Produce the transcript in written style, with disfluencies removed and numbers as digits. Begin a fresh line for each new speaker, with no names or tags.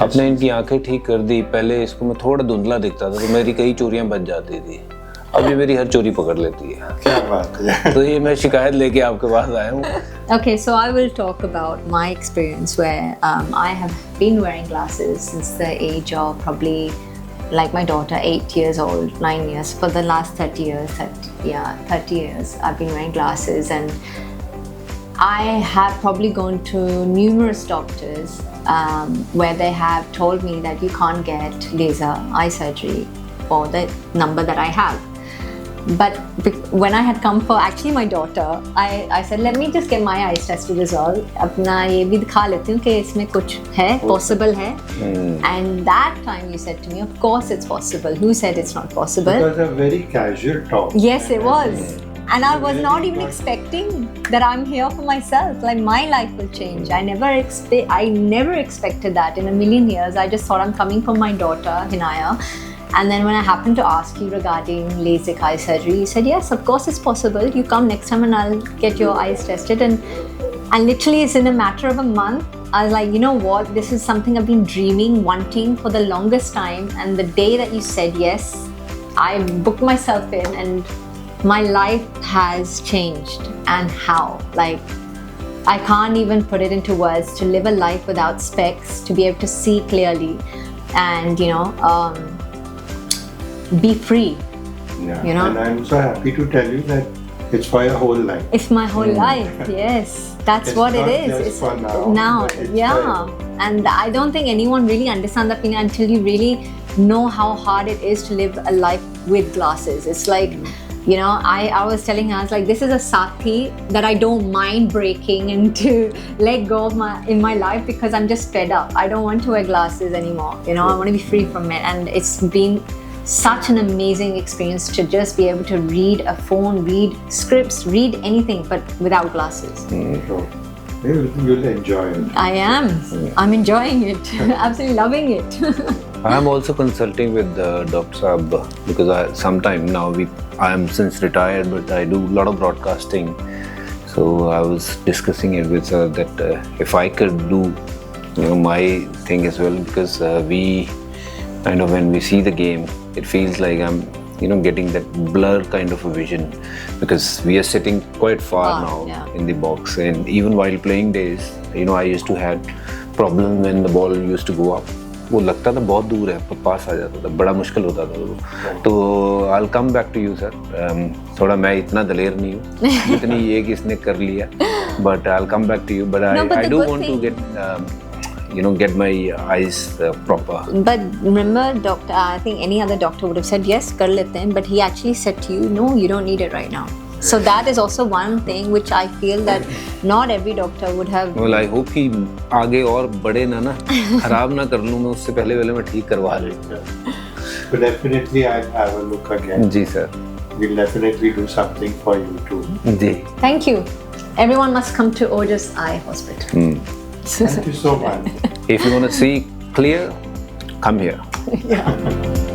आपने इनकी आंखें ठीक कर दी। पहले इसको मैं थोड़ा धुंधला दिखता था तो मेरी कई चोरियां बच जाती थी, अब ये मेरी हर चोरी पकड़ लेती है।
क्या बात है।
तो ये मैं शिकायत लेके आपके पास आया हूँ।
Okay, so I will talk about my experience where I have been wearing glasses since the age of probably, like my daughter, 8 years old, 9 years. For the last 30 years, 30 years, I've been wearing glasses, and I have probably gone to numerous doctors where they have told me that you can't get laser eye surgery for the number that I have. But when I had come for actually my daughter, I said, let me just get my eyes tested as well. अपना ये भी दिखा लेती हूँ कि इसमें कुछ है, possible है. And that time you said to me, of course it's possible. Who said it's not possible?
It was a very casual talk.
Yes, it was. And I was not even expecting that I'm here for myself. Like my life will change. I never expected that in a million years. I just thought I'm coming for my daughter, Hinaya. And then when I happened to ask you regarding LASIK eye surgery, you said, yes, of course it's possible. You come next time and I'll get your eyes tested. And literally it's in a matter of a month. I was like, you know what? This is something I've been dreaming, wanting for the longest time. And the day that you said yes, I booked myself in and my life has changed. And how? Like, I can't even put it into words. To live a life without specs, to be able to see clearly and, be free.
Yeah.
You know?
And I'm so happy to tell you that it's for your whole life.
It's my whole life, yes. That's
It's
what
not
it is.
just
It's
for now, but it's
yeah. And I don't think anyone really understands that feeling until you really know how hard it is to live a life with glasses. It's like, I was telling her, I was like, this is a sati that I don't mind breaking and to let go of in my life because I'm just fed up. I don't want to wear glasses anymore. I want to be free from it. And it's been such an amazing experience to just be able to read a phone, read scripts, read anything, but without glasses.
So, you'll enjoy it.
I am. I'm enjoying it. Absolutely loving it.
I'm also consulting with Dr. Saab because sometime now I am since retired, but I do a lot of broadcasting. So I was discussing it with her that if I could do my thing as well, because we kind of, when we see the game, it feels like I'm getting that blur kind of a vision because we are sitting quite far now in the box, and even while playing days, I used to have problem when the ball used to go up. वो लगता था बहुत दूर है, पर पास आ जाता था, बड़ा मुश्किल होता था वो. तो I'll come back to you, sir. थोड़ा मैं इतना दलेर नहीं हूँ जितनी ये किसने कर लिया, but I'll come back to you. But I do want to get my eyes proper.
But remember, doctor, I think any other doctor would have said, yes, kar lete hain, but he actually said to you, no, you don't need it right now. So that is also one thing which I feel that not every doctor would have.
Well, I hope he आगे और बढ़े ना खराब ना कर लूँ मैं उससे पहले मैं ठीक करवा लूँ.
So definitely I'll have a look again.
Ji sir.
We'll definitely do something for you too.
Ji.
Thank you. Everyone must come to Ojas Eye Hospital.
Thank you so much.
If you want to see clear, come here.
Yeah.